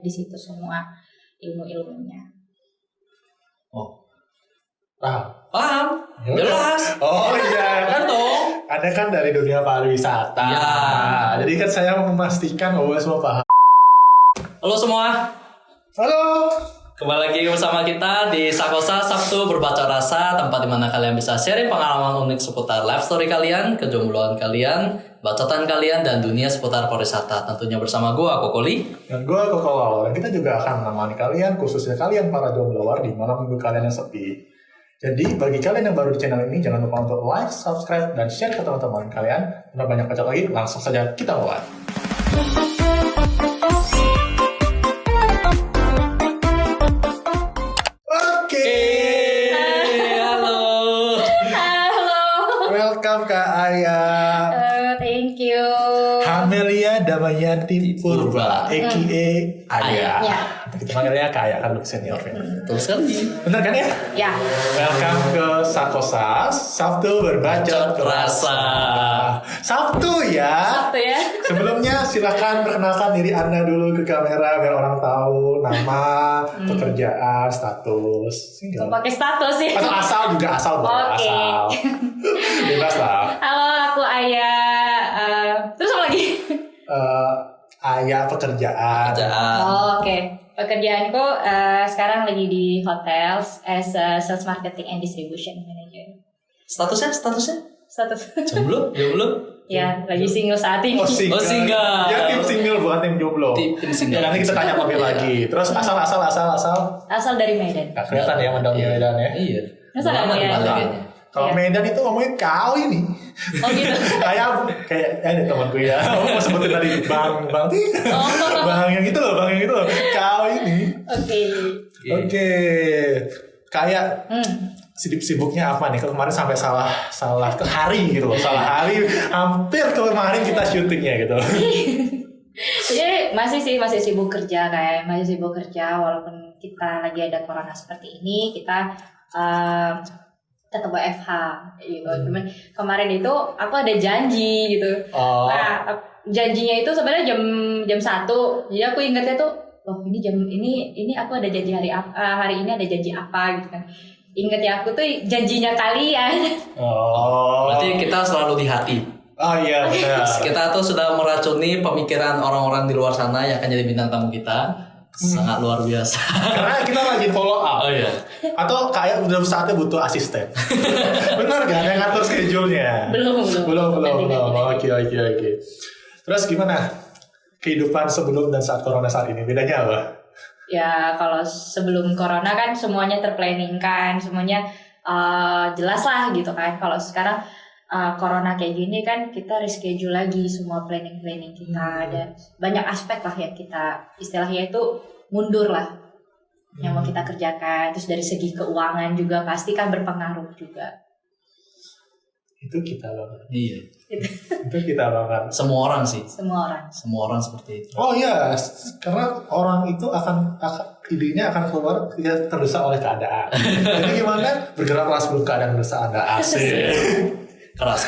di situ semua ilmu-ilmunya. Oh, Paham? jelas. Oh iya kan dong. Anda kan dari dunia pariwisata. Ya. Jadi kan saya memastikan bahwa semua paham. Halo semua, Halo. kembali lagi bersama kita di Sakosa Sabtu Berbaca Rasa, tempat dimana kalian bisa sharing pengalaman unik seputar life story kalian, kejombloan kalian, bacotan kalian, dan dunia seputar pariwisata. Tentunya bersama gua Kokoli. Dan gue Kokol. Dan kita juga akan menemani kalian, khususnya kalian para jomblower di malam minggu kalian yang sepi. Jadi bagi kalian yang baru di channel ini, jangan lupa untuk like, subscribe, dan share ke teman-teman kalian. Untuk banyak bacot lagi, langsung saja kita mulai. Oke. Halo. Halo. Welcome Kak Aya. Thank you. Hamelia Damayanti Purba, a.k.a. Aya. Ya. Kita panggilnya Kak Aya, kan lebih senior. Betul sekali. Bener kan ya? Ya. Welcome ke Sakosa Sabtu Berbacot Rasa. Sabtu ya. Sabtu ya. Sebelumnya silakan perkenalkan diri Anda dulu ke kamera biar orang tahu nama, pekerjaan, status. Gak pakai status ya. Atau asal juga asal boleh, Oke. asal. Bebas lah. Halo, aku Aya. Terus apa lagi? Aya pekerjaan. Oh, oke. Pekerjaanku sekarang lagi di hotel as a sales marketing and distribution manager. Statusnya? Status. Jomblo? Ya, lagi single saat ini. Oh, single. Oh, single. Ya tim single bukan tim jomblo. Tim single. Ya, nanti kita tanya lebih lagi. Terus asal. Asal dari Medan. Gak kelihatan ya mendangnya Medan ya. Iya. Masa nggak Lama di kelihatan? Bali kayaknya. Kalau Iya. Medan itu ngomongin kau ini. Oh gitu. kayak ada temanku ya. Aku mau sebutin tadi bang. Oh. Bang yang itu loh. Kau ini. Oke. Kayak sibuk-sibuknya apa nih? Kemarin sampai salah ke hari gitu loh. Salah hari. Hampir kemarin kita syutingnya gitu. Jadi masih sibuk kerja walaupun kita lagi ada corona seperti ini, kita tetap WFH gitu. Cuman kemarin itu aku ada janji gitu. Oh. Nah, janjinya itu sebenarnya jam 1. Jadi aku ingatnya tuh, oh ini jam ini aku ada janji hari ini ada janji apa gitu kan. Ingat ya aku tuh janjinya kalian. Oh. Berarti kita selalu di hati. Oh iya benar. Kita tuh sudah meracuni pemikiran orang-orang di luar sana yang akan jadi bintang tamu kita. Sangat luar biasa. Karena kita lagi follow up. Oh iya. Atau kayak udah saatnya butuh asisten. Benar kan yang ngatur schedule-nya? Belum. Nanti. Oke. Terus gimana kehidupan sebelum dan saat corona saat ini? Bedanya apa? Ya kalau sebelum corona kan semuanya terplanning kan, semuanya jelas lah gitu kan. Kalau sekarang corona kayak gini kan kita reschedule lagi semua planning kita dan banyak aspek lah yang kita istilahnya itu mundur lah yang mau kita kerjakan. Terus dari segi keuangan juga pasti kan berpengaruh juga. Itu kita banget. Iya. Itu kita banget. Semua orang sih. Semua orang Seperti itu. Oh iya, karena orang itu akan idenya akan keluar ketika terdesak oleh keadaan. Jadi gimana? Bergeraklah sebelum keadaan mendesak Anda. Asik. Keras.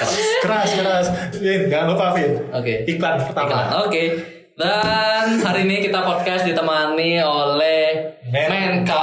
Vin, jangan lupa Vin. Oke. Iklan pertama. Oke. Dan hari ini kita podcast ditemani oleh Menkap.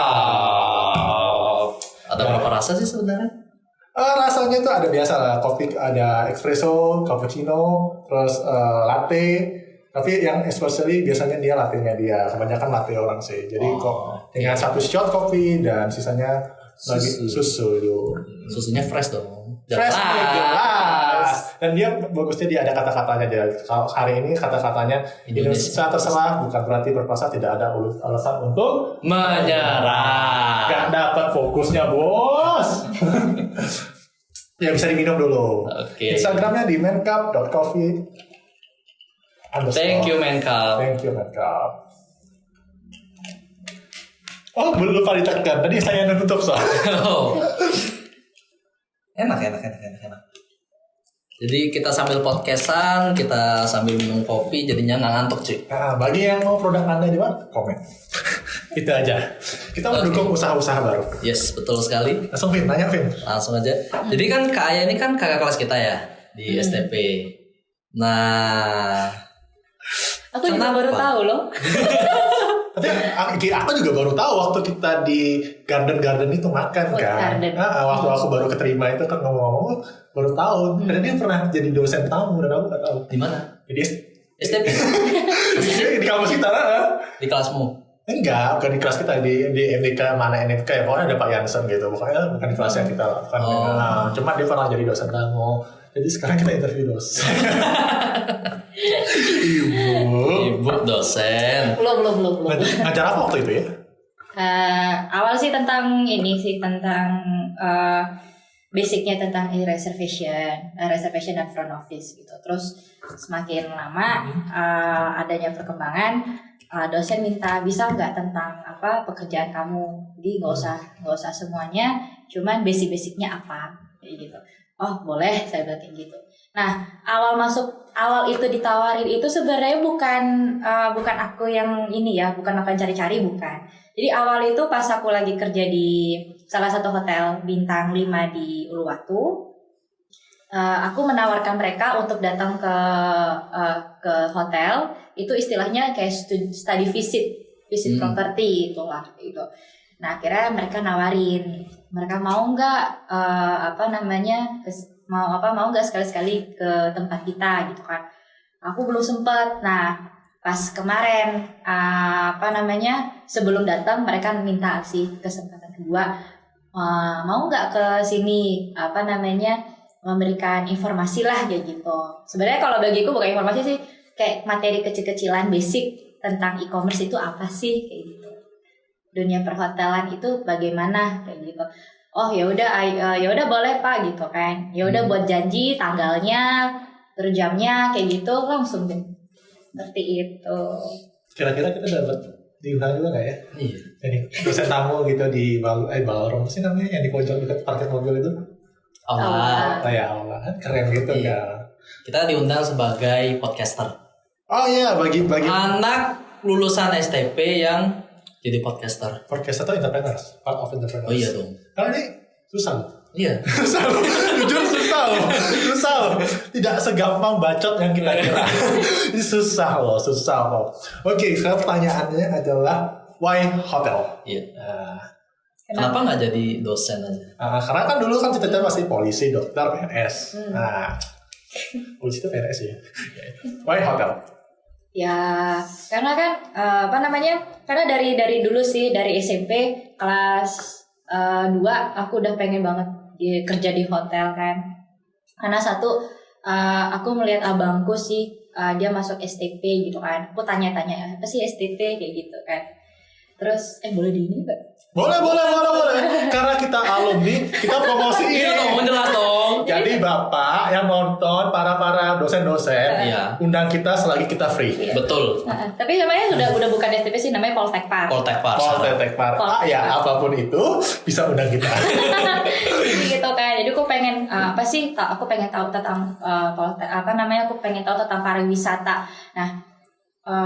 Ada berapa rasa sih sebenarnya? Rasanya tuh ada biasa lah, kopi ada espresso, cappuccino, terus latte. Tapi yang especially biasanya dia latte-nya dia. Kebanyakan latte orang sih. Jadi kok dengan satu shot kopi dan sisanya lagi susu itu. Susunya fresh dong. Fresh jelas. Dan dia bagusnya dia ada kata-katanya dia. Kalau hari ini kata-katanya Indonesia terserah bukan berarti berproses, tidak ada alasan untuk menyerah. Gak dapat fokusnya bos. Ya bisa diminum dulu. Oke. Instagramnya di menkap.coffee. Thank you Menkap. Oh belum lupa ditekan. Tadi saya nutup soal. Oh. Enak. Jadi kita sambil podcastan, kita sambil minum kopi, jadinya nggak ngantuk cuy. Nah, bagi yang mau produk Anda di mana? Komen. Itu aja. Kita mendukung usaha-usaha baru. Yes, betul sekali. Langsung Vin, tanya Vin. Langsung aja. Jadi kan Kak Aya ini kan kakak kelas kita ya di STP. Nah, Aku juga baru tahu loh. Tapi aku juga baru tahu waktu kita di garden itu makan Food kan. garden. Waktu aku baru keterima itu kan ngomong-ngomong baru tahu. Dan dia pernah jadi dosen tamu dan aku nggak tahu. Di mana? Jadi STP. di kampus kita Di kelasmu. enggak, bukan di kelas kita di MDK mana MDK ya, pokoknya ada Pak Yansen gitu. Pokoknya bukan di kelas yang kita lakukan. Cuma dia pernah jadi dosen tamu. Jadi sekarang kita interview dosen. Ibu dosen. Belum. Ngajar apa waktu itu ya? Awal sih tentang ini sih tentang basicnya tentang reservation dan front office gitu. Terus semakin lama adanya perkembangan, dosen minta bisa nggak tentang apa pekerjaan kamu, jadi nggak usah semuanya, cuman basicnya apa kayak gitu. Oh boleh, saya bilang kayak gitu. Nah awal itu ditawarin itu sebenarnya bukan aku yang ini ya, bukan aku yang cari-cari, bukan. Jadi awal itu pas aku lagi kerja di salah satu hotel bintang 5 di Uluwatu, aku menawarkan mereka untuk datang ke hotel, itu istilahnya kayak study visit property itulah itu. Nah akhirnya mereka nawarin, mereka mau nggak mau nggak sekali-sekali ke tempat kita gitu kan. Aku belum sempet. Nah pas kemarin sebelum datang mereka minta sih kesempatan kedua, mau nggak ke sini memberikan informasi lah kayak gitu. Sebenarnya kalau bagiku bukan informasi sih, kayak materi kecil-kecilan basic tentang e-commerce itu apa sih kayak gitu. Dunia perhotelan itu bagaimana kayak gitu. Oh ya udah boleh Pak gitu kan. Ya udah buat janji tanggalnya, terus jamnya kayak gitu langsung deh. Seperti itu. Kira-kira kita dapat diundang juga nggak ya? Iya. Jadi dosen tamu gitu di ballroom sih namanya yang di pojok dekat parkir mobil itu. Aula. Aula kan keren gitu kan. Kita diundang sebagai podcaster. Oh iya, bagi anak lulusan STP yang jadi podcaster. Podcaster itu entrepreneurs, part of entrepreneurs. Oh iya dong. Karena ini susah. Iya. Susah. Jujur susah. Tidak segampang bacot yang kita kira. Ini susah loh. Oke, sekarang pertanyaannya adalah why hotel? Iya. Kenapa nggak jadi dosen aja? Karena kan dulu kan cita-cita pasti polisi, dokter, PNS. Nah, polisi itu PNS ya. Why hotel? Ya, karena kan karena dari dulu sih, dari SMP kelas 2 aku udah pengen banget kerja di hotel kan. Karena satu, aku melihat abangku sih, dia masuk STP gitu kan. Aku tanya-tanya apa sih STP kayak gitu kan. Terus boleh di ini nggak? Boleh. Karena kita alumni, kita promosiin. Iya dong, jelas dong. Jadi Bapak yang nonton, para dosen-dosen, Iya. undang kita selagi kita free. Betul. Tapi namanya udah bukan STP sih, namanya Poltek Par. Poltek Par. Poltek Par. Ya apapun itu bisa undang kita. Gitu kan. Jadi aku pengen aku pengen tahu tentang Poltek, aku pengen tahu tentang pariwisata. Nah,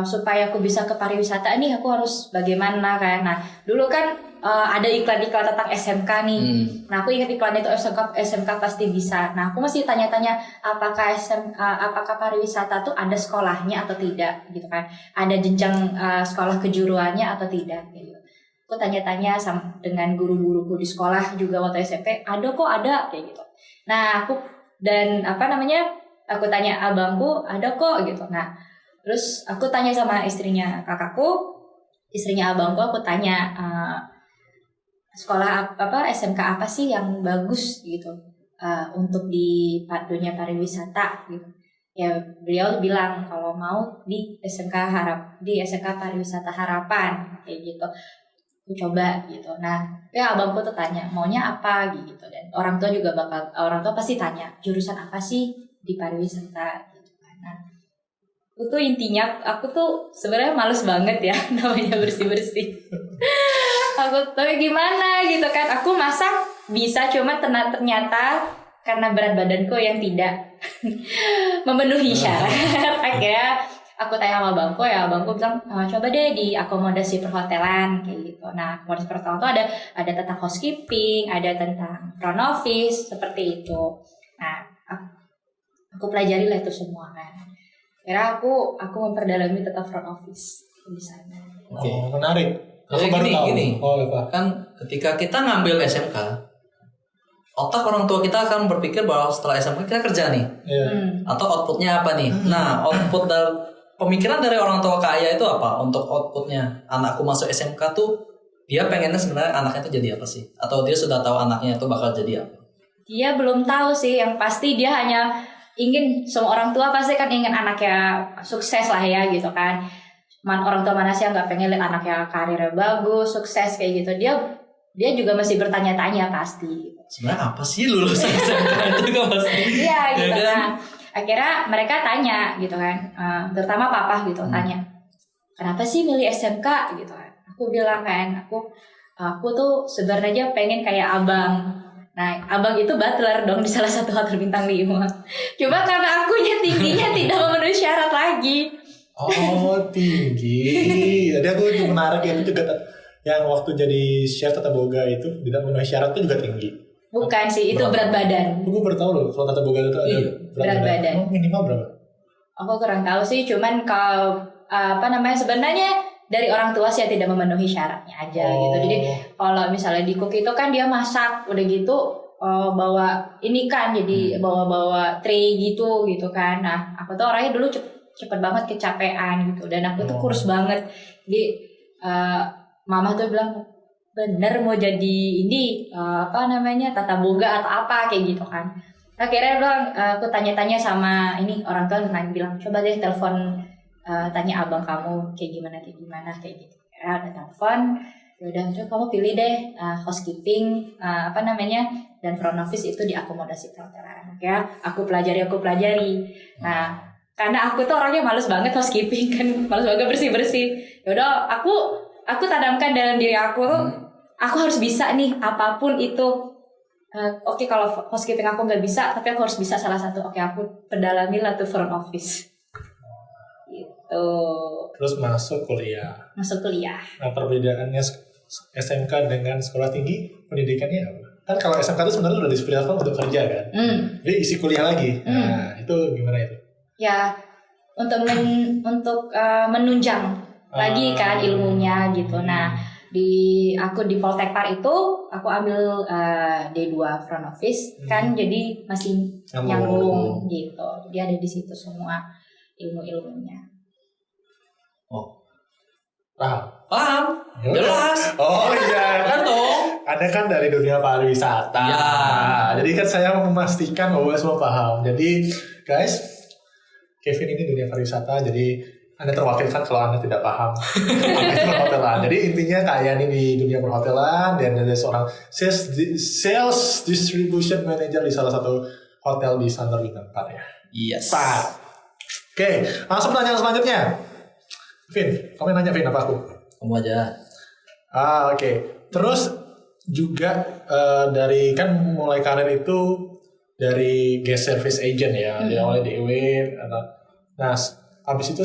supaya aku bisa ke pariwisata nih aku harus bagaimana kan. Nah, dulu kan ada iklan-iklan tentang SMK nih. Nah, aku ingat iklan itu SMK pasti bisa. Nah, aku masih tanya-tanya apakah pariwisata tuh ada sekolahnya atau tidak gitu kan. Ada jenjang sekolah kejuruannya atau tidak gitu. Aku tanya-tanya dengan guru-guruku di sekolah juga waktu SMP, ada kayak gitu. Nah, aku tanya abangku, ada kok gitu. Nah, terus aku tanya sama istrinya kakakku, istrinya abangku, aku tanya sekolah SMK apa sih yang bagus gitu untuk di dunia pariwisata gitu. Ya beliau bilang kalau mau di SMK Pariwisata Harapan kayak gitu. Aku coba gitu. Nah, ya abangku tuh tanya maunya apa gitu, dan orang tua pasti tanya jurusan apa sih di pariwisata gitu kan. Nah, itu intinya aku tuh sebenarnya males banget ya namanya bersih-bersih. Tapi gimana gitu kan, aku masak bisa, cuma ternyata karena berat badanku yang tidak memenuhi syarat, akhirnya aku tanya sama abangku, ya abangku bilang coba deh di akomodasi perhotelan kayak gitu. Nah, akomodasi perhotelan itu ada tentang housekeeping, ada tentang front office seperti itu. Nah, aku pelajari lah itu semua kan. Akhirnya aku memperdalami tentang front office di sana. Oke. Oh, menarik. Jadi Aku baru tahu. gini. Oh, apa? Kan ketika kita ngambil SMK, otak orang tua kita akan berpikir bahwa setelah SMK kita kerja nih. Iya. Atau outputnya apa nih? Nah, output dari pemikiran dari orang tua kaya itu apa? Untuk outputnya anakku masuk SMK tuh dia pengennya sebenarnya anaknya tuh jadi apa sih? Atau dia sudah tahu anaknya itu bakal jadi apa? Dia belum tahu sih, yang pasti dia hanya ingin, semua orang tua pasti kan ingin anaknya sukses lah ya gitu kan. Orang tua mana sih yang nggak pengen lihat anaknya karirnya bagus, sukses kayak gitu. Dia juga masih bertanya-tanya pasti. Sebenarnya apa sih lulusan SMK itu kan pasti? Iya gitu Ya kan? kan. Akhirnya mereka tanya gitu kan, terutama papa gitu tanya, kenapa sih milih SMK gitu kan? Aku bilang kan, aku tuh sebenarnya pengen kayak abang. Nah, abang itu butler dong di salah satu hotel bintang 5. Cuma karena akunya tingginya tidak memenuhi syarat lagi. Oh, tinggi. Jadi aku juga menarik ya, itu juga yang waktu jadi chef tata boga itu tidak memenuhi syarat itu juga tinggi. Bukan sih, itu berat badan. Aku baru tahu loh kalau tata boga itu ada Iya, berat badan. Oh, minimal berapa? Aku kurang tahu sih, cuman kalau sebenarnya dari orang tua sih tidak memenuhi syaratnya aja gitu. Jadi kalau misalnya di cook itu kan dia masak udah gitu bawa ini kan, jadi bawa tray gitu kan. Nah, aku tuh orangnya dulu cepet banget kecapean gitu, dan aku tuh kurus banget. Jadi mama tuh bilang, bener mau jadi ini tata boga atau apa kayak gitu kan. Akhirnya bilang, aku tanya-tanya sama ini orang tua, bilang coba deh telepon, tanya abang kamu kayak gimana kayak gitu. Ya udah telepon, ya udah coba kamu pilih deh housekeeping dan front office itu diakomodasi perhotelan. Ya aku pelajari. Nah, karena aku tuh orangnya males banget housekeeping kan, males banget bersih. Ya udah aku tanamkan dalam diri aku tuh, aku harus bisa nih apapun itu. Oke, kalau housekeeping aku nggak bisa, tapi aku harus bisa salah satu. Oke, aku pedalami lah tuh front office. Gitu. Terus masuk kuliah. Nah, perbedaannya SMK dengan sekolah tinggi, pendidikannya apa? Kan kalau SMK itu sebenarnya udah dipersiapkan untuk kerja kan. Jadi isi kuliah lagi. Nah, itu gimana itu? Ya, untuk menunjang lagi kan ilmunya gitu. Nah, aku di Poltekpar itu aku ambil D2 front office kan, jadi masih nyambung gitu. Jadi ada di situ semua ilmu-ilmunya. Oh, paham? Jelas. Oh iya Kan dong. Anda kan dari dunia pariwisata. Ya. Jadi kan saya memastikan bahwa semua paham. Jadi guys, Kevin ini dunia pariwisata, jadi Anda terwakilkan kalau Anda tidak paham itu perhotelan. Jadi intinya kalian ini di dunia perhotelan dan ada seorang sales distribution manager di salah satu hotel di Sanur Bintang 4 ya. Yes. Oke, langsung pertanyaan selanjutnya. Vin, kamu yang nanya Vin apa aku? Kamu aja. Oke. Terus juga dari kan mulai karir itu dari guest service agent ya, dia awalnya DW. Nah, habis itu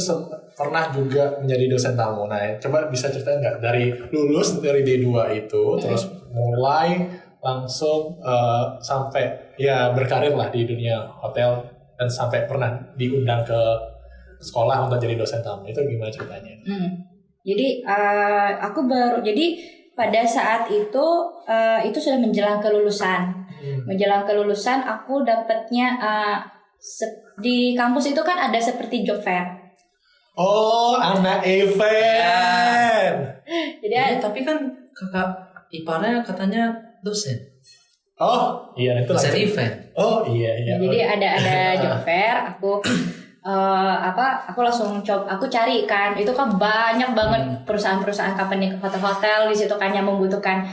pernah juga menjadi dosen tamu. Nah, coba bisa ceritain nggak dari lulus dari D2 itu, terus mulai langsung sampai ya berkarir lah di dunia hotel dan sampai pernah diundang ke sekolah untuk jadi dosen tamu. Itu gimana ceritanya? Jadi pada saat itu sudah menjelang kelulusan. Menjelang kelulusan aku dapatnya di kampus itu kan ada seperti job fair. Oh, anak event. Jadi Tapi kan kakak iparnya katanya dosen. Oh, iya itu Dosen lagi. event. Oh, iya. Jadi ada job fair, aku langsung aku cari kan, itu kan banyak banget perusahaan-perusahaan company hotel-hotel di situ kan yang membutuhkan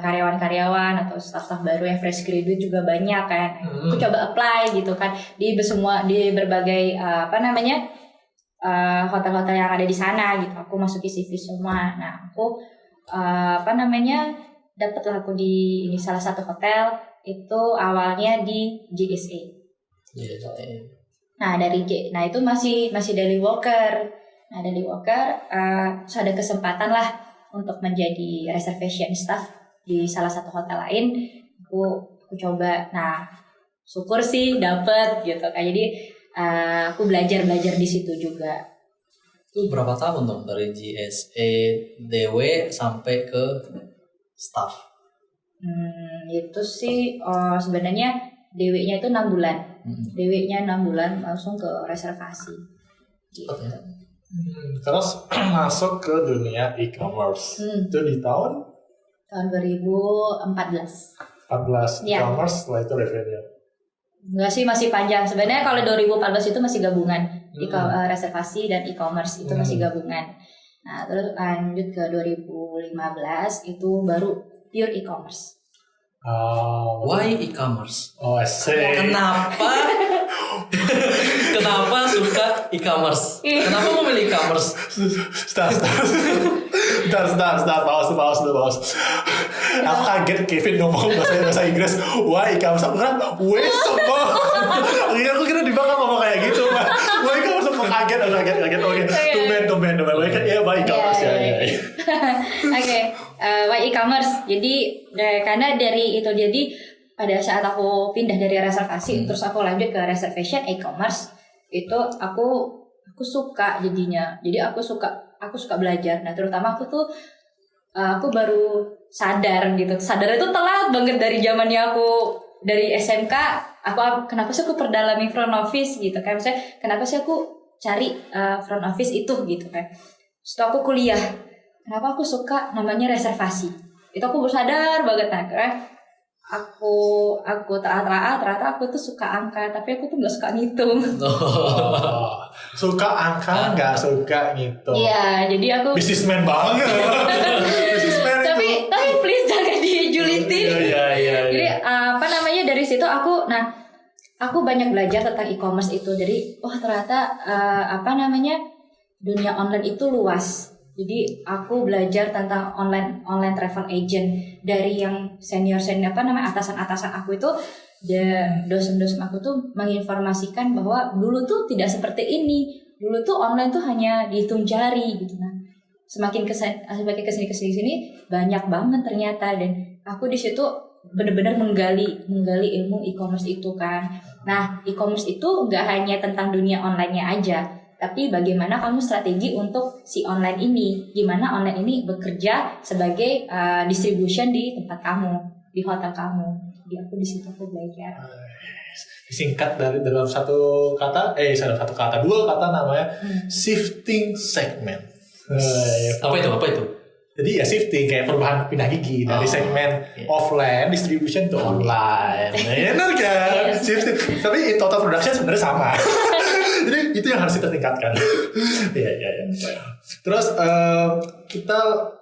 karyawan-karyawan atau staff-staff baru yang fresh graduate juga banyak kan. Aku coba apply gitu kan di berbagai hotel-hotel yang ada di sana gitu. Aku masuki CV semua. Nah, aku dapatlah aku di ini salah satu hotel itu awalnya di JSA. Nah itu masih daily worker. Nah daily worker terus ada kesempatan lah untuk menjadi reservation staff di salah satu hotel lain. Aku coba. Nah syukur sih dapet gitu kan. Jadi aku belajar di situ juga. Itu berapa tahun dong dari GSA DW sampai ke staff? Itu sih sebenarnya DW-nya itu 6 bulan. DW-nya 6 bulan langsung ke reservasi. Gitu. Terus masuk ke dunia e-commerce. Itu di tahun 2014. 14 Ya. e-commerce, setelah itu revenue. Enggak sih, masih panjang. Sebenarnya kalau 2014 itu masih gabungan. Reservasi dan e-commerce itu masih gabungan. Nah, terus lanjut ke 2015 itu baru pure e-commerce. Why e-commerce? Oh, asik. Kenapa suka e-commerce? Kenapa memilih e-commerce? Start. Pause dulu. Aku kaget Kevin ngomong bahasa Inggris. Wah, e-commerce. Aku kan, semua. Aku kira di belakang ngomong kayak gitu. Wah, e-commerce. Aku kaget. Oke, tumben. Wah, e-commerce ya. Oke, why e-commerce? Jadi karena dari itu, jadi pada saat aku pindah dari reservasi terus aku lanjut ke reservation e-commerce, itu aku suka jadinya. Jadi aku suka belajar. Nah, terutama aku baru sadar gitu. Sadar itu telat banget dari zamannya aku dari SMK. Kenapa sih aku perdalami front office gitu kan? Maksudnya kenapa sih aku cari front office itu gitu kan? Setelah aku kuliah, kenapa aku suka namanya reservasi? Itu aku baru sadar banget. Nah, kan aku ternyata aku tuh suka angka, tapi aku tuh nggak suka ngitung. Suka angka, nggak suka ngitung. Iya, jadi aku businessman banget. Businessman tapi please jangan dijulitin. Iya. Jadi dari situ aku banyak belajar tentang e-commerce itu. Jadi ternyata dunia online itu luas. Jadi aku belajar tentang online travel agent dari yang senior atasan aku itu, dosen aku tuh menginformasikan bahwa dulu tuh tidak seperti ini. Dulu tuh online tuh hanya dihitung jari gitu. Nah, semakin kesini banyak banget ternyata, dan aku di situ benar-benar menggali ilmu e-commerce itu kan. Nah, e-commerce itu nggak hanya tentang dunia online-nya aja, tapi bagaimana kamu strategi untuk si online ini, gimana online ini bekerja sebagai distribution di tempat kamu, di hotel kamu. Jadi aku di situ aku belajar. Singkat dari dalam dua kata namanya shifting segment. Apa itu? Jadi ya shifting kayak perubahan pindah gigi dari segmen offline distribution to online. Benar kan? Yes. Shifting. Tapi in total production sebenarnya sama. Jadi itu yang harus kita tingkatkan. Iya. Terus kita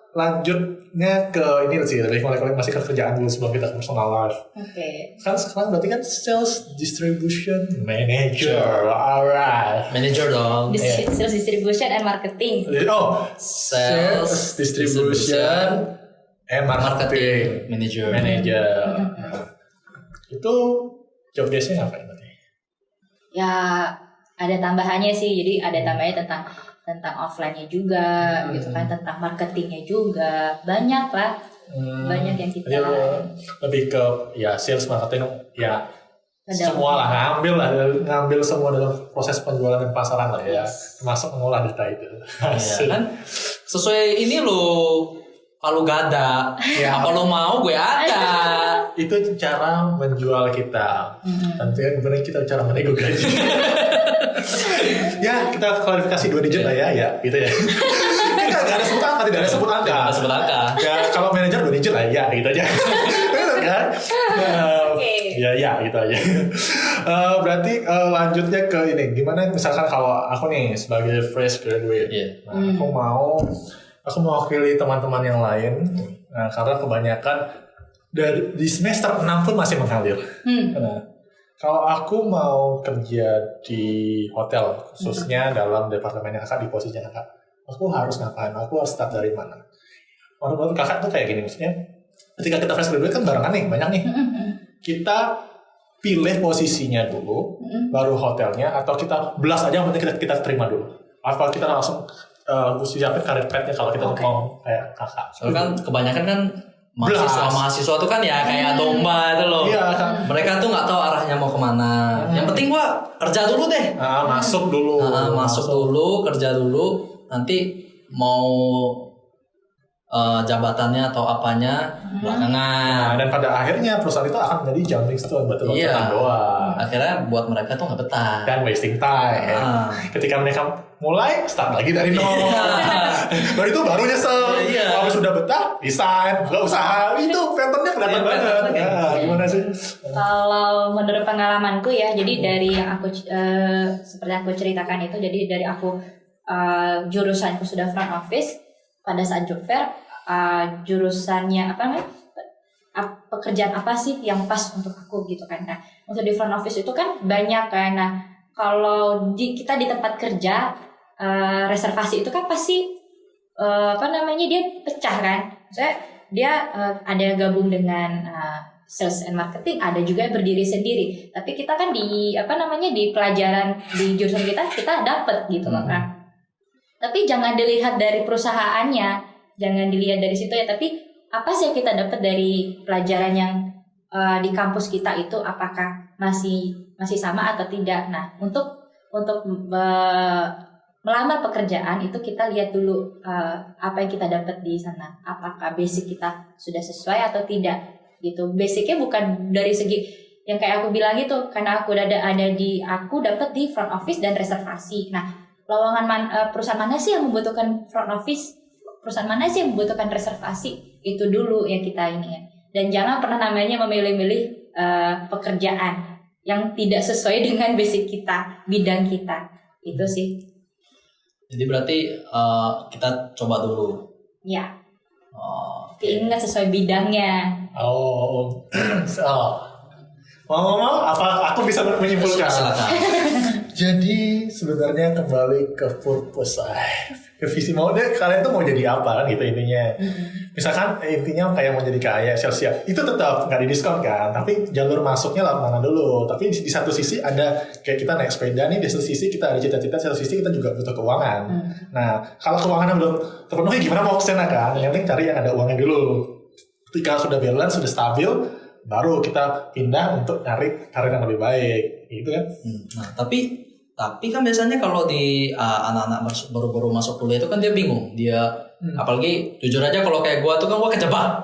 lanjutnya ke ini sih, lebih mulai masih ke kerjaan dulu sebelum kita ke personal life. Oke. Kan sekarang berarti kan sales distribution manager, alright. Manager dong. Sales distribution and marketing. Sales distribution and marketing manager. Itu job desk-nya ngapain berarti? Ya ada tambahannya sih, jadi ada tambahannya tentang offline-nya juga gitu kan, tentang marketingnya juga, banyak lah. Banyak yang kita lebih ke ya sales marketing ya semua lah, ngambil semua dalam proses penjualan dan pasaran lah ya, termasuk mengolah data itu. Ya, kan sesuai ini lo, kalau gak ada apa lo mau gue ada. Itu cara menjual kita. Tentu kan benar kita cara menego gaji. Ya kita klarifikasi 2 digit lah ya gitu ya. Tidak ada sebut angka, tidak ada sebut angka. Ya kalau manajer 2 digit lah ya gitu aja. Benar kan? Ya gitu aja. Berarti lanjutnya ke ini, gimana misalkan kalau aku nih sebagai fresh graduate, aku mau mewakili teman-teman yang lain. Nah, karena kebanyakan di semester 6 pun masih mengalir. Nah, kalau aku mau kerja di hotel, khususnya dalam departemen yang kakak, di posisinya kakak, aku harus ngapain? Aku harus start dari mana? Menurut kakak tuh kayak gini, maksudnya ketika kita fresh graduate kan barengan nih, banyak nih. Kita pilih posisinya dulu, baru hotelnya, atau kita blast aja, yang penting kita terima dulu. Apa kita langsung siapin karir path-nya kalau kita mau kayak kakak? Soalnya kan kebanyakan kan mahasiswa tuh kan ya kayak domba itu loh. Iya, kan. Mereka tuh nggak tahu arahnya mau kemana. Yang penting gua kerja dulu deh. Masuk dulu, kerja dulu. nanti mau jabatannya atau apanya belakangan. Nah, dan pada akhirnya perusahaan itu akan menjadi jumping stone, batu loncatan doang. Akhirnya buat mereka tuh nggak betah Dan wasting time. Ketika mereka mulai start lagi dari nol. Baru itu baru nyesel. Kalau sudah betah, resign, nggak usaha. Itu patternnya kelihatan banget. Nah, gimana sih? Kalau menurut pengalamanku ya, jadi dari yang aku seperti aku ceritakan itu, jadi dari aku jurusanku sudah front office, pada saat job fair jurusannya apa namanya, pekerjaan apa sih yang pas untuk aku gitu kan. Nah, untuk di front office itu kan banyak kan. Nah, kalau kita di tempat kerja reservasi itu kan pasti apa namanya, dia pecah kan. Maksudnya dia ada gabung dengan sales and marketing, ada juga yang berdiri sendiri. Tapi kita kan di apa namanya, di pelajaran di jurusan kita dapat gitu loh kan. Tapi jangan dilihat dari perusahaannya, jangan dilihat dari situ ya. Tapi apa sih yang kita dapat dari pelajaran yang di kampus kita itu, apakah masih sama atau tidak? Nah, untuk melamar pekerjaan itu kita lihat dulu apa yang kita dapat di sana, apakah basic kita sudah sesuai atau tidak gitu. Basicnya bukan dari segi yang kayak aku bilang itu, karena aku aku dapat di front office dan reservasi. Nah, lowongan perusahaan mana sih yang membutuhkan front office, perusahaan mana sih yang membutuhkan reservasi, itu dulu yang kita ini ya. Dan jangan pernah namanya memilih-milih pekerjaan yang tidak sesuai dengan basic kita, bidang kita, itu sih. Jadi berarti kita coba dulu. Ya. Ingat sesuai bidangnya. Mau apa aku bisa menyimpulkan? Silakan. Jadi sebenarnya kembali ke purpose, ke visi mau deh, kalian tuh mau jadi apa kan gitu intinya. Misalkan intinya kayak mau jadi kaya, siap-siap, itu tetap nggak didiskon kan, tapi jalur masuknya lah mana dulu. Tapi di satu sisi ada kayak kita naik sepeda nih, di satu sisi kita ada cita-cita, di satu sisi kita juga butuh keuangan. Nah, kalau keuangannya belum terpenuhi, gimana mau kesana kan? Yang penting cari yang ada uangnya dulu. Ketika sudah balance, sudah stabil, baru kita pindah untuk cari karir yang lebih baik, gitu kan? Nah, tapi kan biasanya kalau di anak-anak baru-baru masuk kuliah itu kan dia bingung. Dia apalagi jujur aja kalau kayak gua tuh kan gua kejebak.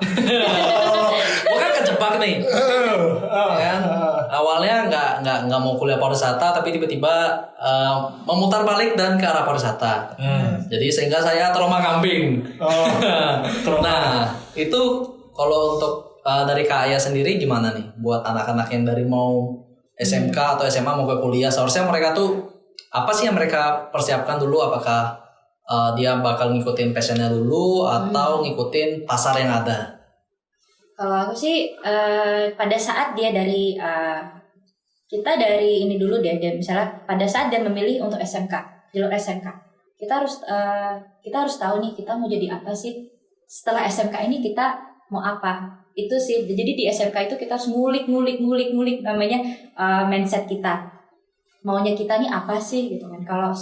Gua kan kejebak nih. Kan awalnya nggak mau kuliah pariwisata, tapi tiba-tiba memutar balik dan ke arah pariwisata. Jadi sehingga saya trauma kambing. Nah, itu kalau untuk dari Kak Aya sendiri gimana nih buat anak-anak yang dari mau SMK atau SMA mau ke kuliah, seharusnya mereka tuh apa sih yang mereka persiapkan dulu? Apakah dia bakal ngikutin passionnya dulu atau ngikutin pasar yang ada? Kalau aku sih pada saat dia dari kita dari ini dulu deh, misalnya pada saat dia memilih untuk SMK, jalur SMK, kita harus tahu nih kita mau jadi apa sih setelah SMK ini, kita mau apa. Itu sih, jadi di SMK itu kita harus ngulik namanya mindset kita, maunya kita nih apa sih gitu kan. Kalau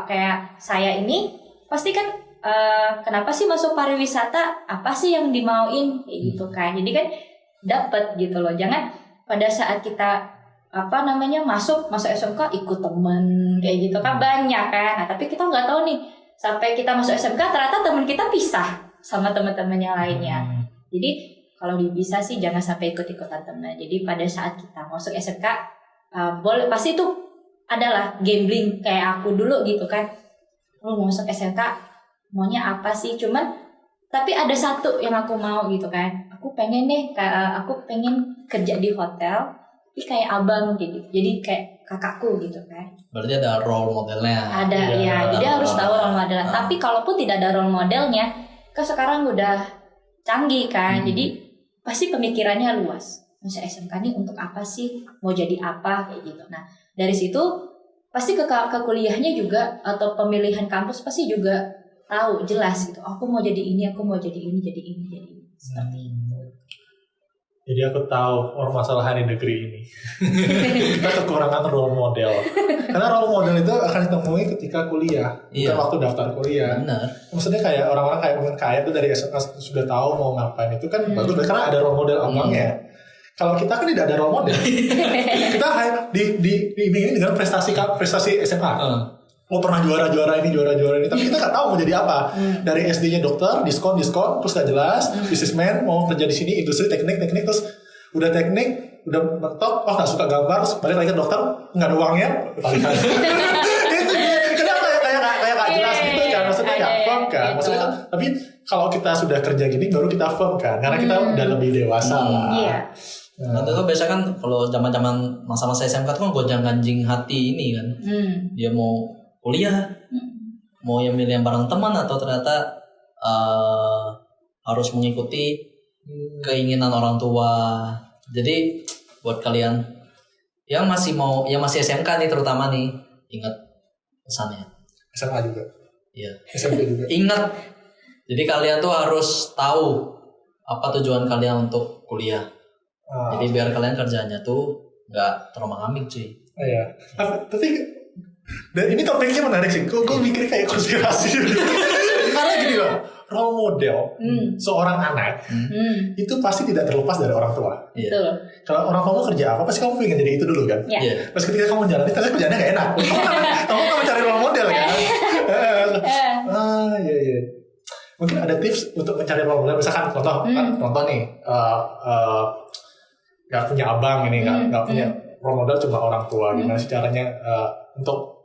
kayak saya ini pasti kan kenapa sih masuk pariwisata, apa sih yang dimauin kayak gitu kan. Jadi kan dapat gitu loh. Jangan pada saat kita masuk SMK ikut teman kayak gitu kan, banyak kan. Nah, tapi kita nggak tahu nih sampai kita masuk SMK ternyata teman kita pisah sama teman-teman yang lainnya. Jadi kalau bisa sih jangan sampai ikut-ikutan teman. Jadi pada saat kita masuk SMK boleh, pasti tuh adalah gambling kayak aku dulu gitu kan. Lu masuk SMK maunya apa sih? Cuman tapi ada satu yang aku mau gitu kan. Aku pengen kerja di hotel, tapi kayak abang gitu. Jadi kayak kakakku gitu kan. Berarti ada role modelnya. Ada ya. Jadi harus tahu role modelnya. Tapi kalaupun tidak ada role modelnya, kan sekarang udah canggih kan. Jadi pasti pemikirannya luas. Masa SMK ini untuk apa sih? Mau jadi apa kayak gitu. Nah, dari situ pasti ke kuliahnya juga atau pemilihan kampus pasti juga tahu jelas gitu. Aku mau jadi ini, aku mau jadi ini. Seperti itu. Jadi aku tahu permasalahan di negeri ini. Kita kekurangan role model. Karena role model itu akan ditemui ketika kuliah, bukan waktu daftar kuliah. Benar. Maksudnya kayak orang-orang kayak mungkin kaya itu dari SMA sudah tahu mau ngapain, itu kan bagus karena ada role model abangnya. Kalau kita kan tidak ada role model. Kita hanya dibimbing dengan prestasi SMA. pernah juara ini, tapi kita nggak tahu mau jadi apa. Dari SD-nya dokter, diskon, terus nggak jelas. Businessman mau kerja di sini, industri teknik, terus udah teknik, udah mentok, nggak suka gambar, terus balik lagi ke dokter, nggak ada uangnya, balik lagi. Itu kenapa kayak nggak jelas gitu kan? Maksudnya nggak firm kan? Maksudnya kan, tapi kalau kita sudah kerja gini, baru kita firm kan? Karena kita udah lebih dewasa lah. Iya. Nanti tuh biasa kan kalau zaman-zaman masa-masa SMK tuh kan gonjang-ganjing hati ini kan. Dia mau kuliah, mau yang milih yang bareng teman atau ternyata harus mengikuti keinginan orang tua. Jadi buat kalian yang masih SMK nih terutama nih, ingat pesannya. SMA juga. Iya. SMP juga. Ingat. Jadi kalian tuh harus tahu apa tujuan kalian untuk kuliah. Jadi biar kalian kerjanya tuh nggak terombang-ambing cuy. Iya. Tapi dan ini topiknya menarik sih. Gue mikir kayak konspirasi. Karena gini loh, role model seorang anak itu pasti tidak terlepas dari orang tua. Iya. Betul. Kalau orang tua mau kerja apa, pasti kamu pengen jadi itu dulu kan. Iya. Pas ketika kamu jalan, ternyata kerjanya gak enak. Kamu kan mencari role model kan. Iya. Mungkin ada tips untuk mencari role model. Misalkan contoh nih, gak punya abang ini, gak punya role model, cuma orang tua. Gimana sih caranya untuk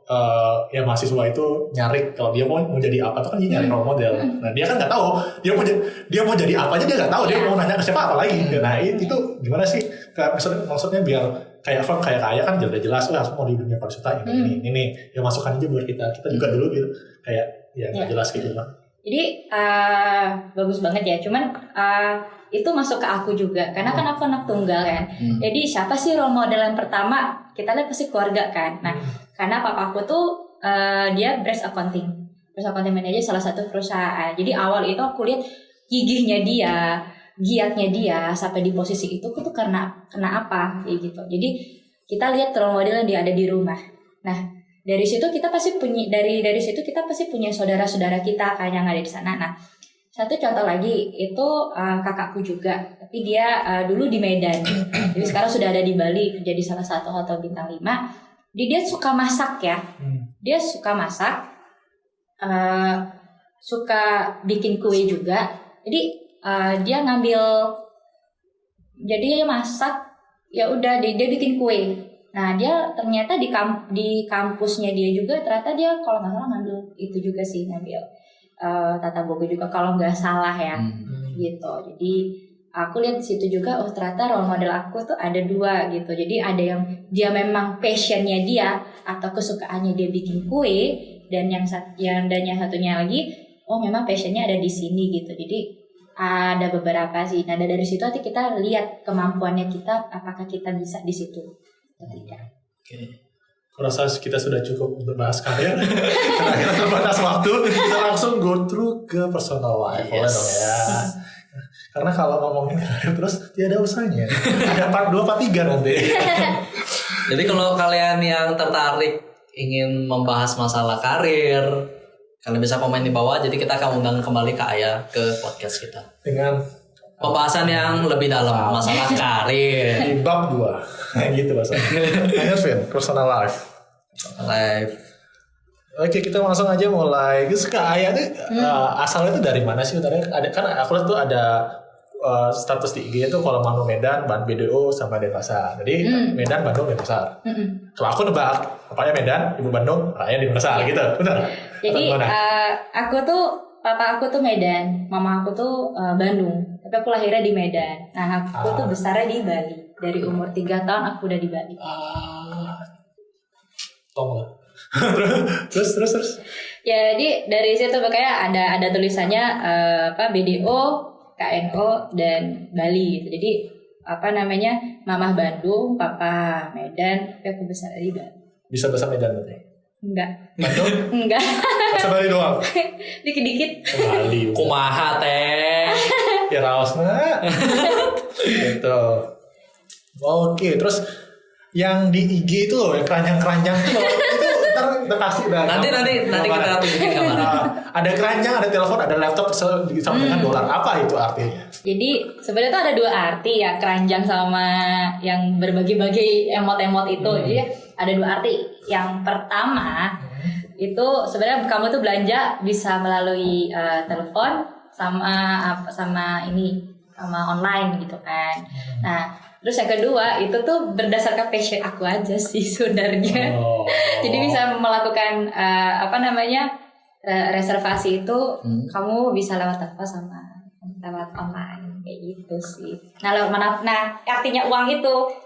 ya mahasiswa itu nyari kalau dia mau jadi apa tuh kan dia nyari role model. Nah dia kan nggak tahu dia mau jadi apa aja, dia nggak tahu, dia mau nanya ke siapa apa lagi. Nah itu gimana sih? Maksudnya biar kayak kaya kan jelas aku mau di dunia pariwisata ini ya masukan aja buat kita juga dulu gitu kayak ya nggak jelas gitu kan. Jadi bagus banget ya, cuman itu masuk ke aku juga karena kan aku anak tunggal kan. Jadi siapa sih role model yang pertama? Kita lihat pasti keluarga kan. Nah karena papaku tuh dia breast accounting manager salah satu perusahaan. Jadi awal itu aku lihat gigihnya dia, giatnya dia sampai di posisi itu tuh karena apa kayak gitu. Jadi kita lihat role model yang dia ada di rumah. Nah dari situ kita pasti punya dari situ kita pasti punya saudara-saudara kita kan yang ada di sana. Nah satu contoh lagi itu kakakku juga, tapi dia dulu di Medan. Jadi sekarang sudah ada di Bali, kerja di salah satu hotel bintang 5. Dia suka masak ya. Dia suka masak, suka bikin kue juga. Jadi dia dia masak, ya udah dia bikin kue. Nah dia ternyata di kampusnya dia juga ternyata dia kalau nggak salah ngambil itu juga sih, ngambil tata boga juga kalau nggak salah ya, gitu. Jadi aku lihat di situ juga, oh ternyata role model aku tuh ada 2 gitu. Jadi ada yang dia memang passionnya dia atau kesukaannya dia bikin kue, dan yang satunya lagi, oh memang passionnya ada di sini gitu. Jadi ada beberapa sih. Nah dari situ nanti kita lihat kemampuannya kita, apakah kita bisa di situ atau tidak. Oke. Aku rasa kita sudah cukup untuk bahas karir. Karena kita terbatas waktu, kita langsung go through ke personal life. Boleh dong ya. Karena kalau ngomongin karir terus tidak ada usahanya. Ada part 2, part 3 nanti. Jadi kalau kalian yang tertarik ingin membahas masalah karir, kalian bisa komen di bawah. Jadi kita akan undang kembali Kak Aya ke podcast kita Dengan pembahasan yang lebih dalam masalah karir. di bab 2. Nah gitu bahasanya. Lanjut Vin, personal life. Oke, kita langsung aja mulai. Terus Kak Aya tuh asalnya tuh dari mana sih? Ada kan aku lihat tuh ada status di IG itu kalau Manu Medan, BDO sama Denpasar. Jadi Medan, Bandung, Denpasar. Kalau aku nebak, bapaknya Medan, ibu Bandung, Raya di Denpasar gitu. Benar? Jadi papa aku tuh Medan, mama aku tuh Bandung. Tapi aku lahirnya di Medan. Nah aku tuh besarnya di Bali. Dari umur 3 tahun aku udah di Bali. Tong lah. terus. Ya, jadi dari situ makanya ada tulisannya BDO, KNO dan Bali gitu. Jadi Mama Bandung, Papa Medan, tapi aku besar di Bali. Bisa bahasa Medan berarti? Enggak. Bandung? Enggak. Bahasa Bali doang? Dikit-dikit. Bali. Kumaha teh. Ya raosna. Gitu. Oke, terus yang di IG itu loh, yang keranjang-keranjang itu loh, itu ntar kasih dah. Nanti kita tunjukin gambar. Ada keranjang, ada telepon, ada laptop sama dengan dolar. Apa itu artinya? Jadi sebenarnya tuh ada 2 arti ya, keranjang sama yang berbagi-bagi emot-emot itu. Jadi ada 2 arti. Yang pertama itu sebenarnya kamu tuh belanja bisa melalui telepon sama online gitu kan. Nah, terus yang kedua itu tuh berdasarkan passion aku aja sih sebenarnya. Jadi bisa melakukan reservasi itu kamu bisa lewat telepon sama lewat online kayak gitu sih. Nah, artinya uang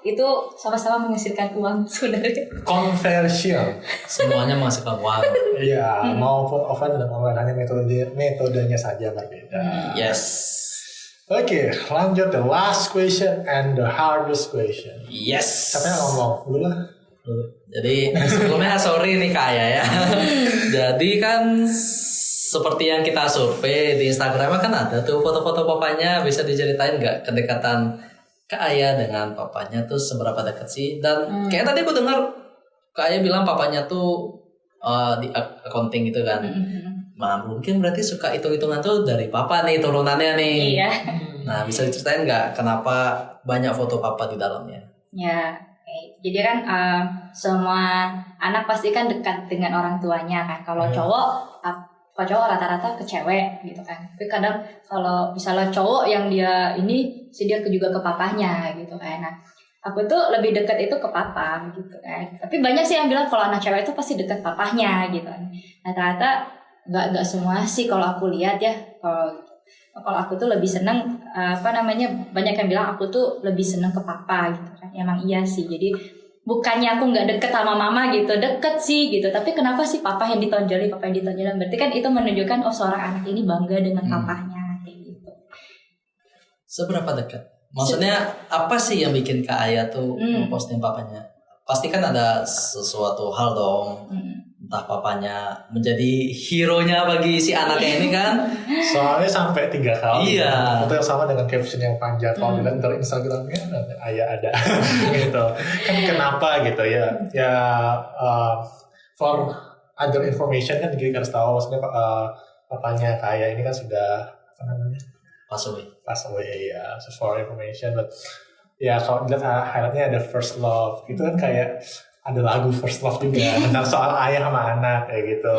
itu sama-sama menghasilkan uang sebenarnya. Conversion. Semuanya menghasilkan uang. Iya, maupun offline dan online, hanya metodenya saja berbeda. Yes. Oke, lanjut the last question and the hardest question. Yes. Siapa yang ngomong? Dulu lah. Jadi sebelumnya sorry nih ya. Jadi kan seperti yang kita survei di Instagram kan ada tuh foto-foto papanya, bisa diceritain nggak kedekatan Kak Aya dengan papanya tuh seberapa dekat sih? Dan kayak tadi aku dengar Kak Aya bilang papanya tuh di accounting gitu kan. Nah, mungkin berarti suka hitung-hitungan tuh dari papa nih, turunannya nih. Iya. Nah, bisa diceritain nggak kenapa banyak foto papa di dalamnya? Ya, jadi kan semua anak pasti kan dekat dengan orang tuanya kan. Kalau cowok rata-rata ke cewek gitu kan. Tapi kadang kalau misalnya cowok yang dia juga ke papahnya gitu kan. Nah, aku tuh lebih dekat itu ke papa gitu kan. Tapi banyak sih yang bilang kalau anak cewek itu pasti dekat papahnya gitu kan. Nah, ternyata nggak semua sih kalau aku lihat ya. Kalau aku tuh lebih seneng banyak yang bilang aku tuh lebih seneng ke papa gitu kan. Emang iya sih. Jadi bukannya aku nggak deket sama mama gitu, deket sih gitu. Tapi kenapa sih papa yang ditonjolin? Berarti kan itu menunjukkan seorang anak ini bangga dengan papahnya kayak gitu. Seberapa dekat? Maksudnya apa sih yang bikin Kak Aya tuh memposting papanya? Pasti kan ada sesuatu hal dong. Entah papanya menjadi hero-nya bagi si anaknya ini kan. Soalnya sampai 3 kali. Iya. Foto yang sama dengan caption yang panjang. Kalau dilihat dari Instagramnya, Aya ada. gitu. Kan kenapa gitu ya? Ya for other information kan kita harus tahu. Maksudnya papanya Kak Aya ini kan sudah apa namanya? Pass away ya. So for information, but ya kalau dilihat highlightnya ada first love. Itu kan kayak ada lagu First Love juga tentang soal ayah sama anak kayak gitu.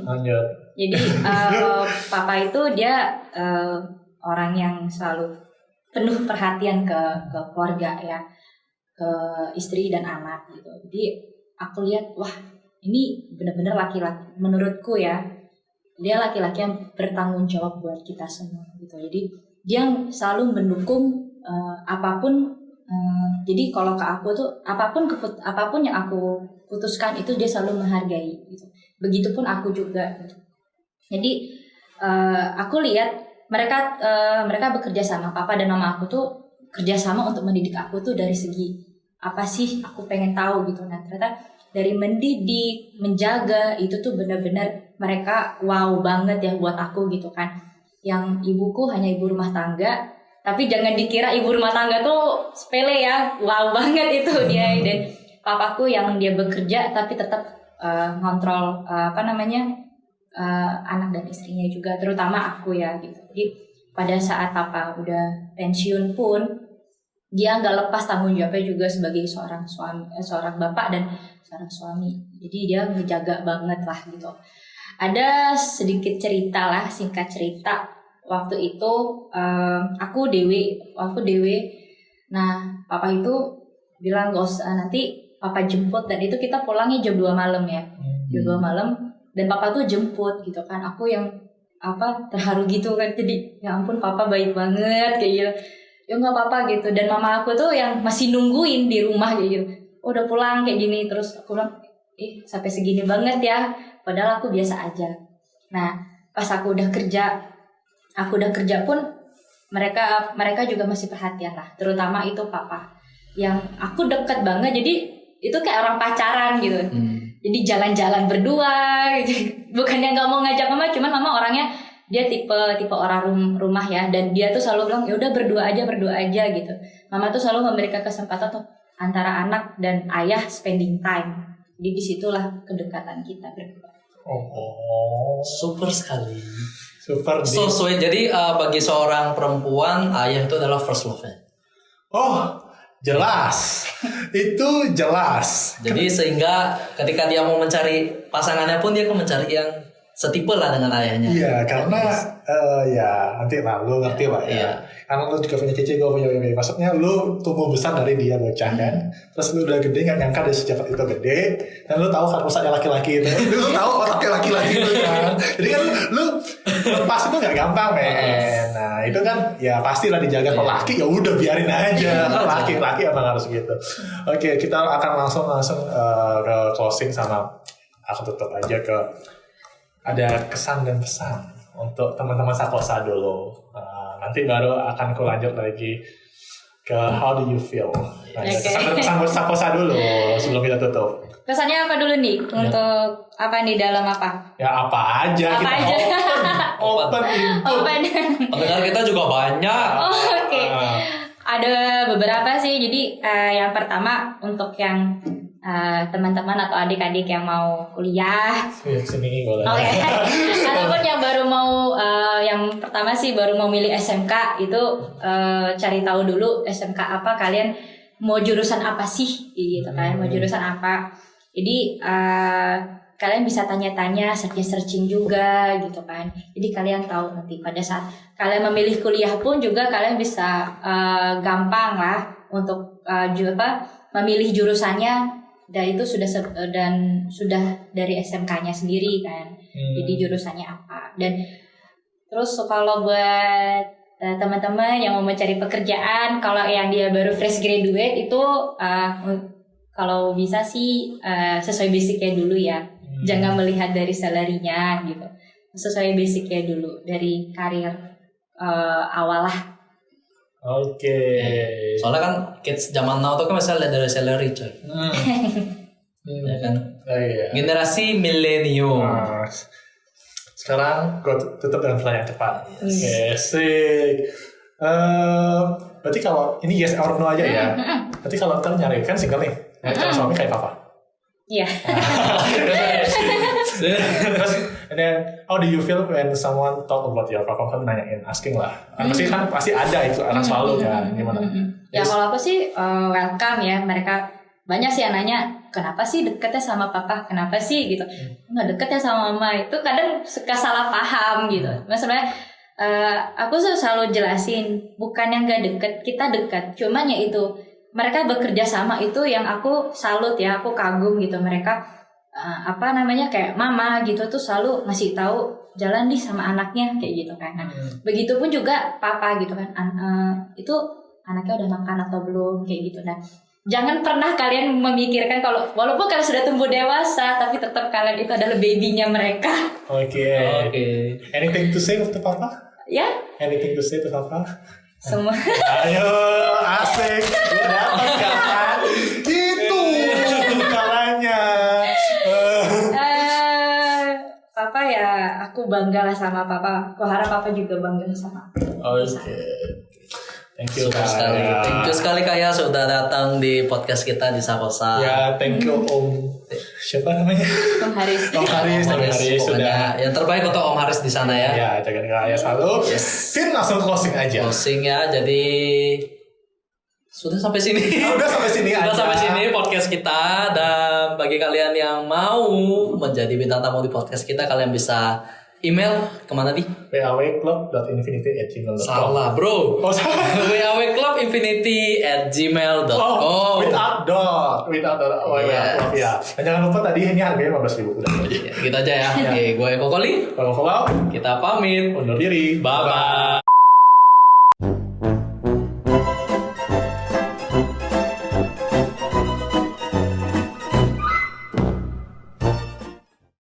Lanjut. Jadi papa itu dia orang yang selalu penuh perhatian ke keluarga ya, ke istri dan anak gitu. Jadi aku lihat wah ini benar-benar laki-laki menurutku ya, dia laki-laki yang bertanggung jawab buat kita semua gitu. Jadi dia selalu mendukung apapun. Jadi kalau ke aku tuh apapun yang aku putuskan itu dia selalu menghargai gitu. Begitupun aku juga gitu. Jadi aku lihat mereka bekerja sama, papa dan mama aku tuh kerja sama untuk mendidik aku tuh dari segi apa sih aku pengen tahu gitu. Nah, ternyata dari mendidik, menjaga itu tuh benar-benar mereka wow banget ya buat aku gitu kan. Yang ibuku hanya ibu rumah tangga, tapi jangan dikira ibu rumah tangga tuh sepele ya. Wow banget itu dia. Dan papaku yang dia bekerja tapi tetap ngontrol anak dan istrinya juga, terutama aku ya gitu. Jadi pada saat papa udah pensiun pun dia nggak lepas tanggung jawabnya juga sebagai seorang bapak dan seorang suami. Jadi dia ngejaga banget lah gitu. Ada sedikit singkat cerita. Waktu itu aku dewe. Nah, papa itu bilang gak usah, nanti papa jemput. Dan itu kita pulangnya jam 2 malam ya. Jam 2 malam. Dan papa tuh jemput gitu kan. Aku yang terharu gitu kan. Jadi ya ampun papa baik banget kayak gitu. Ya gak apa-apa gitu. Dan mama aku tuh yang masih nungguin di rumah kayak gitu. Oh, udah pulang kayak gini. Terus aku bilang, sampai segini banget ya. Padahal aku biasa aja. Nah, pas aku udah kerja pun mereka juga masih perhatian lah, terutama itu papa yang aku dekat banget. Jadi itu kayak orang pacaran gitu. Jadi jalan-jalan berdua gitu. Bukannya nggak mau ngajak mama, cuman mama orangnya dia tipe orang rumah ya, dan dia tuh selalu bilang ya udah berdua aja gitu. Mama tuh selalu memberikan kesempatan tuh antara anak dan ayah spending time. Jadi disitulah kedekatan kita berdua. Oh, super sekali. Super So sweet. Jadi bagi seorang perempuan, ayah itu adalah first love-nya. Oh, Jelas. Itu jelas. Jadi sehingga ketika dia mau mencari pasangannya pun dia akan mencari yang setipe lah dengan ayahnya. Iya, karena ya nanti lah lu ngerti lah ya. Iya. Karena lu juga punya cici, gue punya bebe. Maksudnya lu tumbuh besar dari dia bocah kan. Terus lu udah gede, gak nyangka dia secepat itu gede. Dan lu tahu kan rusaknya laki-laki itu. Lu tahu otaknya laki-laki itu kan. Jadi kan lu lepas itu gak gampang men. Nah itu kan ya pastilah dijaga. Kalau laki ya udah biarin aja. Laki-laki emang harus gitu. Oke, kita akan langsung ke closing sama aku tutup aja ke ada kesan dan pesan untuk teman-teman Sakosa dulu. Nanti baru akan aku lanjut lagi ke how do you feel. Nah, kesan dan pesan buat Sakosa dulu sebelum kita tutup. Pesannya apa dulu nih? Untuk apa nih, dalam apa? Ya apa aja Apa kita aja? open input. Pendengar kita juga banyak. Oh, oke. Ada beberapa sih. Jadi yang pertama untuk yang teman-teman atau adik-adik yang mau kuliah, Sini boleh. oke. Ataupun yang baru mau, yang pertama sih baru mau milih SMK itu cari tahu dulu SMK apa, kalian mau jurusan apa sih, gitu kan? Mau jurusan apa? Jadi kalian bisa tanya-tanya, searching juga, gitu kan? Jadi kalian tahu nanti pada saat kalian memilih kuliah pun juga kalian bisa gampang lah untuk memilih jurusannya. Dan itu sudah dari SMK-nya sendiri kan. Jadi jurusannya apa. Dan terus kalau buat teman-teman yang mau mencari pekerjaan, kalau yang dia baru fresh graduate itu kalau bisa sih sesuai basicnya dulu ya. Jangan melihat dari salary-nya gitu. Sesuai basicnya dulu dari karir awal lah. Oke. Soalnya kan kids zaman now tuh kan masih lihat dari salary coy. Ya kan. Iya. Generasi milenium. Nah, sekarang gue tutup dengan pertanyaan cepat. Asik. Berarti kalau ini yes or no aja ya. Berarti kalau ntar nyari kan single nih. Nah, kalau suami kayak papa. Iya. Terus, and then how do you feel when someone talk about your papa? Kan nanyain, asking lah. Pasti ada itu akan selalu kan. Gimana? Ya kalau aku sih welcome ya, mereka banyak sih yang nanya kenapa sih deketnya sama papa, kenapa sih gitu, nggak deket ya sama mama, itu kadang suka salah paham gitu. Maksudnya aku selalu jelasin bukan yang nggak deket, kita dekat, cuman ya itu mereka bekerja sama itu yang aku salut ya, aku kagum gitu. Mereka kayak mama gitu tuh selalu ngasih tahu jalan nih sama anaknya kayak gitu kan. Nah, begitupun juga papa gitu kan, itu anaknya udah makan atau belum kayak gitu. Nah, jangan pernah kalian memikirkan kalau walaupun kalian sudah tumbuh dewasa, tapi tetap kalian itu adalah babynya mereka. Oke. Anything to say to papa? Ya? Anything to say to papa? Semua. Ayo, asik. Gue dapat kan? Gitu caranya. Papa ya, aku bangga lah sama papa. Aku harap papa juga bangga sama aku. Oke. Thank you Super sekali. Thank you sekali Kaya sudah datang di podcast kita di Sakosa. Ya, thank you Om. Siapa namanya? Om Haris. Om Haris sudah. Yang terbaik untuk Om Haris di sana ya. Ya, jaga Kaya selalu. Yes. Fin langsung closing aja. Closing ya. Jadi sudah sampai sini. Udah sampai sini aja. Sudah sampai sini podcast kita, dan bagi kalian yang mau menjadi bintang tamu di podcast kita, kalian bisa email kemana nih? wawclub.infinity@gmail.com. Salah bro. Oh salah. wawclubinfinity@gmail.com. Oh, without dot. Yes. Ya. Dan jangan lupa tadi ini harganya 15.000 udah. Gitu aja ya. Oke, gue Kokoli. Kalau Kita pamit. undur diri. Bye bye.